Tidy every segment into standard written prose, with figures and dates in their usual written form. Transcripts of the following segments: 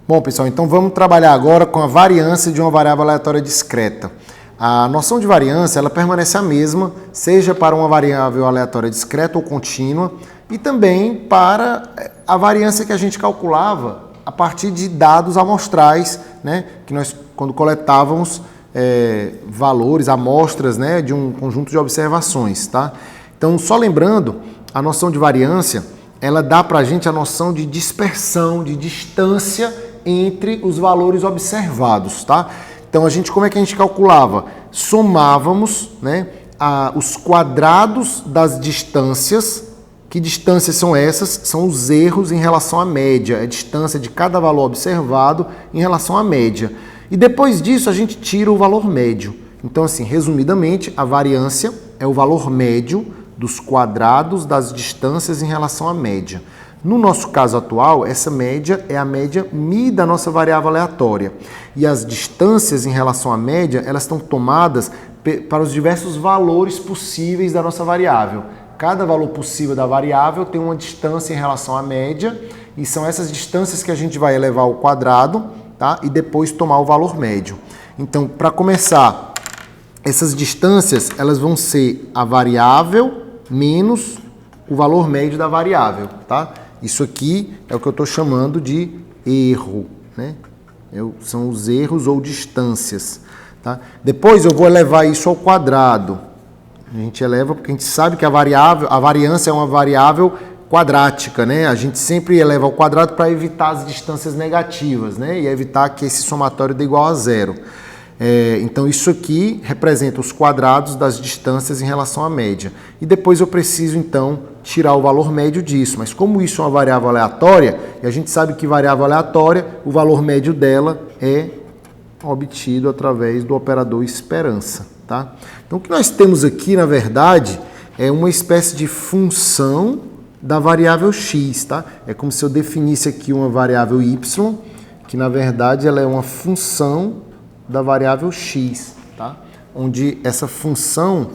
Bom, pessoal, então vamos trabalhar agora com a variância de uma variável aleatória discreta. A noção de variância, ela permanece a mesma, seja para uma variável aleatória discreta ou contínua, e também para a variância que a gente calculava a partir de dados amostrais, né, que nós, quando coletávamos valores, amostras, né, de um conjunto de observações, tá? Então, só lembrando, a noção de variância, ela dá para a gente a noção de dispersão, de distância entre os valores observados, tá? Então, como é que a gente calculava? Somávamos, né, os quadrados das distâncias. Que distâncias são essas? São os erros em relação à média, a distância de cada valor observado em relação à média. E depois disso, a gente tira o valor médio. Então, assim, resumidamente, a variância é o valor médio dos quadrados das distâncias em relação à média. No nosso caso atual, essa média é a média μ da nossa variável aleatória. E as distâncias em relação à média, elas estão tomadas para os diversos valores possíveis da nossa variável. Cada valor possível da variável tem uma distância em relação à média, e são essas distâncias que a gente vai elevar ao quadrado, tá? E depois tomar o valor médio. Então, para começar, essas distâncias, elas vão ser a variável menos o valor médio da variável, tá? Isso aqui é o que eu estou chamando de erro, né? São os erros ou distâncias, tá? Depois eu vou elevar isso ao quadrado. A gente eleva porque a gente sabe que a variância é uma variável quadrática, né? A gente sempre eleva ao quadrado para evitar as distâncias negativas, né? E evitar que esse somatório dê igual a zero. Então, isso aqui representa os quadrados das distâncias em relação à média. E depois eu preciso, então, tirar o valor médio disso. Mas como isso é uma variável aleatória, e a gente sabe que variável aleatória, o valor médio dela é obtido através do operador esperança, tá? Então, o que nós temos aqui, na verdade, é uma espécie de função da variável x, tá? É como se eu definisse aqui uma variável y, que, na verdade, ela é uma função da variável x, tá? Onde essa função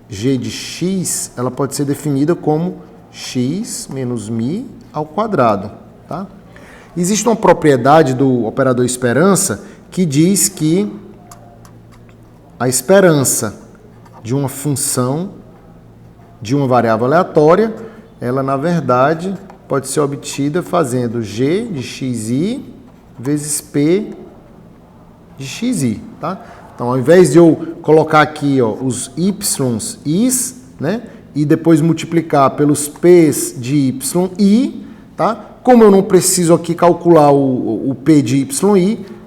g de x, ela pode ser definida como x menos μ ao quadrado, tá? Existe uma propriedade do operador esperança que diz que a esperança de uma função de uma variável aleatória, ela, na verdade, pode ser obtida fazendo g de xi vezes p de xi, tá? Então, ao invés de eu colocar aqui, ó, os y's, né, e depois multiplicar pelos p's de yi, tá? Como eu não preciso aqui calcular o p de yi,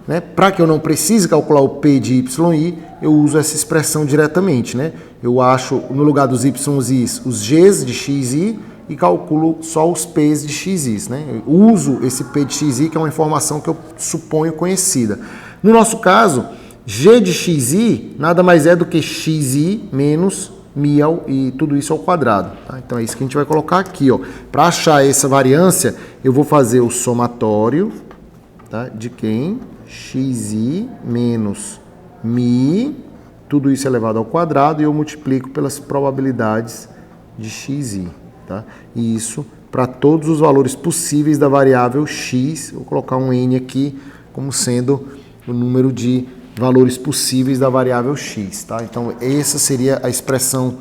né, para que eu não precise calcular o p de yi, eu uso essa expressão diretamente, né? Eu acho, no lugar dos y's, os g's de xi e calculo só os p's de xi, né? Eu uso esse p de xi, que é uma informação que eu suponho conhecida. No nosso caso, g de xi nada mais é do que xi menos μ e tudo isso ao quadrado, tá? Então é isso que a gente vai colocar aqui, ó. Para achar essa variância, eu vou fazer o somatório, tá, de quem? Xi menos μ, tudo isso elevado ao quadrado, e eu multiplico pelas probabilidades de xi, tá? E isso para todos os valores possíveis da variável x. Vou colocar um n aqui como sendo o número de valores possíveis da variável x, tá? Então, essa seria a expressão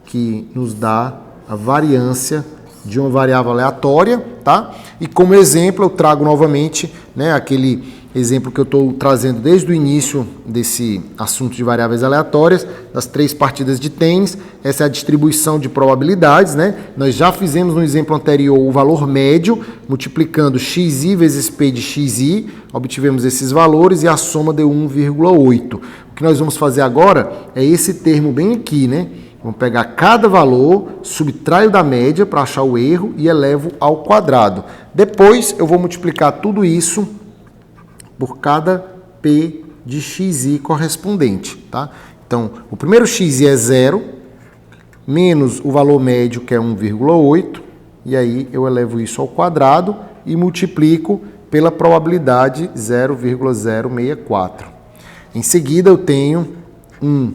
que nos dá a variância de uma variável aleatória, tá? E como exemplo, eu trago novamente, né, aquele exemplo que eu estou trazendo desde o início desse assunto de variáveis aleatórias, das 3 partidas de tênis. Essa é a distribuição de probabilidades, né? Nós já fizemos no exemplo anterior o valor médio, multiplicando xi vezes p de xi, obtivemos esses valores e a soma deu 1,8. O que nós vamos fazer agora é esse termo bem aqui, né? Vamos pegar cada valor, subtraio da média para achar o erro e elevo ao quadrado. Depois eu vou multiplicar tudo isso por cada p de xi correspondente, tá? Então, o primeiro xi é 0, menos o valor médio, que é 1,8, e aí eu elevo isso ao quadrado e multiplico pela probabilidade 0,064. Em seguida, eu tenho 1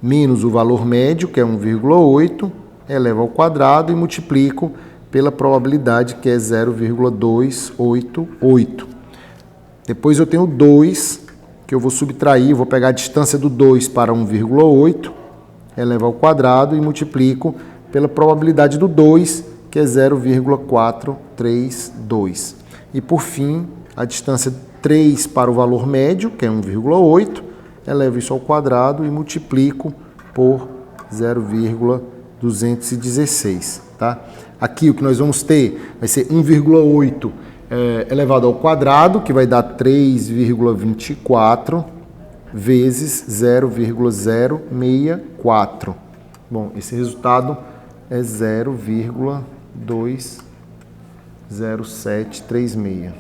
menos o valor médio, que é 1,8, elevo ao quadrado e multiplico pela probabilidade, que é 0,288. Depois eu tenho 2, que eu vou subtrair, vou pegar a distância do 2 para 1,8, elevar ao quadrado e multiplico pela probabilidade do 2, que é 0,432. E por fim, a distância 3 para o valor médio, que é 1,8, elevo isso ao quadrado e multiplico por 0,216, tá? Aqui o que nós vamos ter vai ser 1,8 elevado ao quadrado, que vai dar 3,24 vezes 0,064. Bom, esse resultado é 0,20736.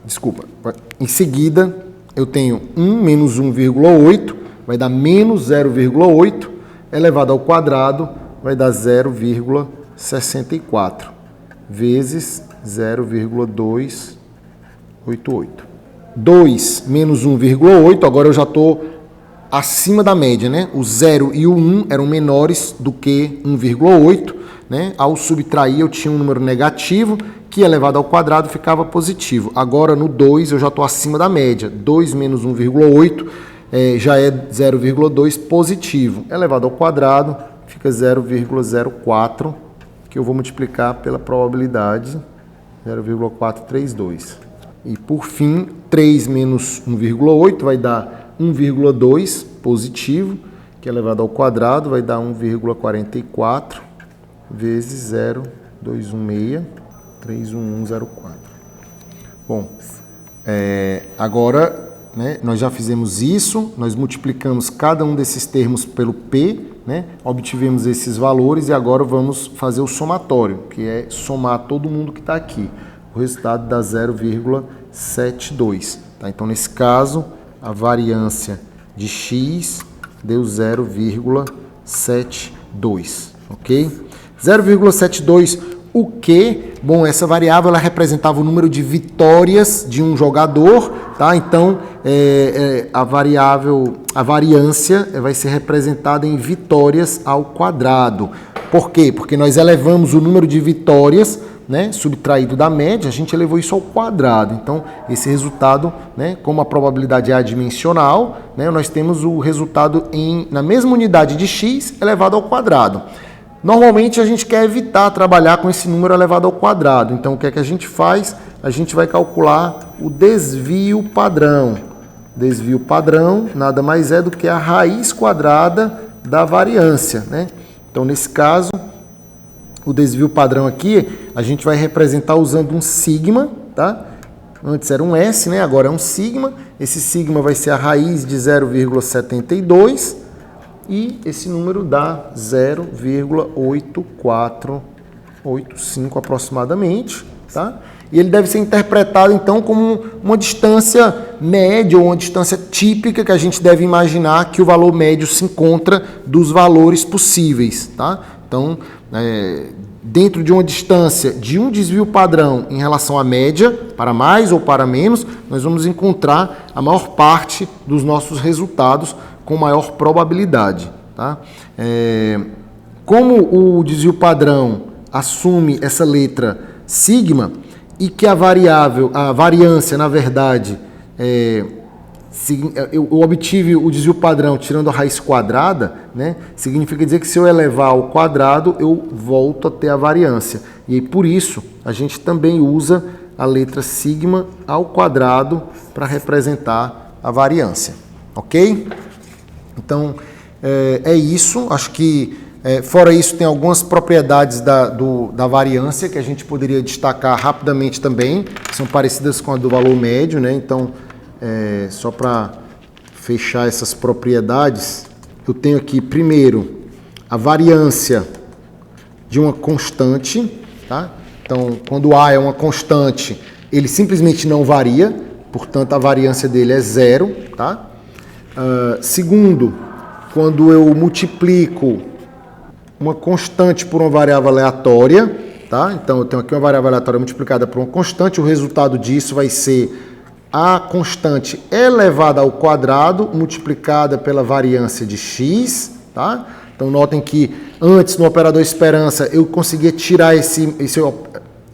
Desculpa. Em seguida, eu tenho 1 menos 1,8, vai dar menos 0,8, elevado ao quadrado, vai dar 0,64, vezes 0,288. 2 menos 1,8, agora eu já estou acima da média, né? O 0 e o 1 eram menores do que 1,8, né? Ao subtrair eu tinha um número negativo, que elevado ao quadrado ficava positivo. Agora no 2 eu já estou acima da média. 2 menos 1,8 já é 0,2 positivo. Elevado ao quadrado fica 0,04, que eu vou multiplicar pela probabilidade 0,432. E por fim, 3 menos 1,8 vai dar 1,2 positivo, que elevado ao quadrado vai dar 1,44 vezes 0,216,31104. Bom, agora, né, nós já fizemos isso, nós multiplicamos cada um desses termos pelo P, né, obtivemos esses valores e agora vamos fazer o somatório, que é somar todo mundo que está aqui. O resultado dá 0,72. Tá? Então, nesse caso, a variância de x deu 0,72, ok? 0,72, o que? Bom, essa variável ela representava o número de vitórias de um jogador, tá? Então, a variância vai ser representada em vitórias ao quadrado. Por quê? Porque nós elevamos o número de vitórias, né, subtraído da média, a gente elevou isso ao quadrado. Então, esse resultado, né, como a probabilidade é adimensional, né, nós temos o resultado na mesma unidade de x elevado ao quadrado. Normalmente, a gente quer evitar trabalhar com esse número elevado ao quadrado. Então, o que é que a gente faz? A gente vai calcular o desvio padrão. Desvio padrão nada mais é do que a raiz quadrada da variância, né? Então, nesse caso, o desvio padrão aqui, a gente vai representar usando um sigma, tá? Antes era um S, né? Agora é um sigma. Esse sigma vai ser a raiz de 0,72 e esse número dá 0,8485 aproximadamente, tá? E ele deve ser interpretado, então, como uma distância média ou uma distância típica que a gente deve imaginar que o valor médio se encontra dos valores possíveis, tá? Então, dentro de uma distância de um desvio padrão em relação à média, para mais ou para menos, nós vamos encontrar a maior parte dos nossos resultados com maior probabilidade, tá? Como o desvio padrão assume essa letra sigma e que a variância, na verdade, eu obtive o desvio padrão tirando a raiz quadrada, né? Significa dizer que se eu elevar ao quadrado, eu volto a ter a variância. E aí, por isso, a gente também usa a letra sigma ao quadrado para representar a variância, ok? Então, é isso. Acho que, fora isso, tem algumas propriedades da variância que a gente poderia destacar rapidamente também, que são parecidas com a do valor médio, né? Então, só para fechar essas propriedades, eu tenho aqui, primeiro, a variância de uma constante, tá? Então, quando A é uma constante, ele simplesmente não varia, portanto, a variância dele é zero, tá? Segundo, quando eu multiplico uma constante por uma variável aleatória, tá? Então, eu tenho aqui uma variável aleatória multiplicada por uma constante, o resultado disso vai ser a constante elevada ao quadrado multiplicada pela variância de x, tá? Então, notem que antes, no operador esperança, eu conseguia tirar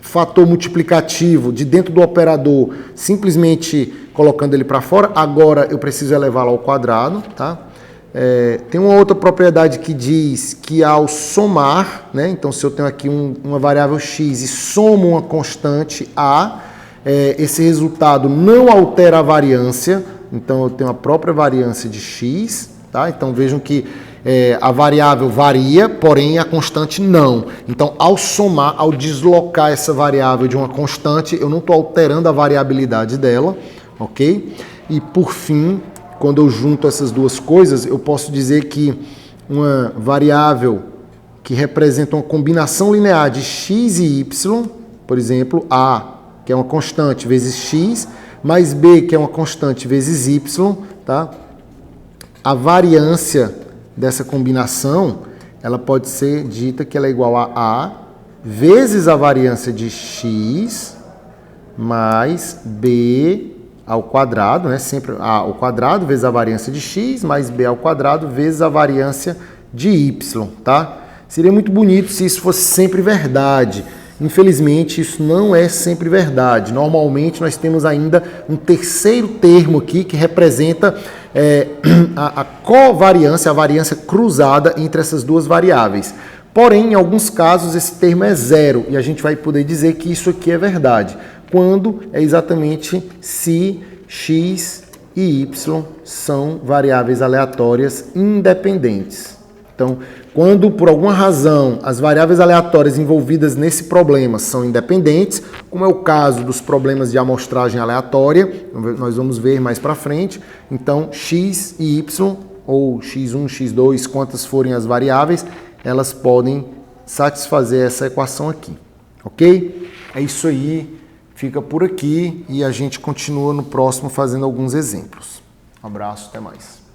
fator multiplicativo de dentro do operador, simplesmente colocando ele para fora. Agora eu preciso elevá-lo ao quadrado, tá? Tem uma outra propriedade que diz que ao somar, né? Então se eu tenho aqui uma variável x e somo uma constante a, esse resultado não altera a variância, então eu tenho a própria variância de x, tá? Então vejam que a variável varia, porém a constante não. Então ao somar, ao deslocar essa variável de uma constante, eu não estou alterando a variabilidade dela, ok? E por fim, quando eu junto essas duas coisas, eu posso dizer que uma variável que representa uma combinação linear de x e y, por exemplo, a, que é uma constante, vezes x, mais b, que é uma constante, vezes y, tá? A variância dessa combinação, ela pode ser dita que ela é igual a vezes a variância de x mais b ao quadrado, né? Sempre a ao quadrado vezes a variância de x, mais b ao quadrado vezes a variância de y, tá? Seria muito bonito se isso fosse sempre verdade. Infelizmente, isso não é sempre verdade. Normalmente, nós temos ainda um terceiro termo aqui que representa a covariância, a variância cruzada entre essas duas variáveis. Porém, em alguns casos, esse termo é zero e a gente vai poder dizer que isso aqui é verdade, quando é exatamente se x e y são variáveis aleatórias independentes. Então, quando por alguma razão as variáveis aleatórias envolvidas nesse problema são independentes, como é o caso dos problemas de amostragem aleatória, nós vamos ver mais para frente, então x e y, ou x1, x2, quantas forem as variáveis, elas podem satisfazer essa equação aqui, ok? É isso aí. Fica por aqui e a gente continua no próximo fazendo alguns exemplos. Um abraço, até mais.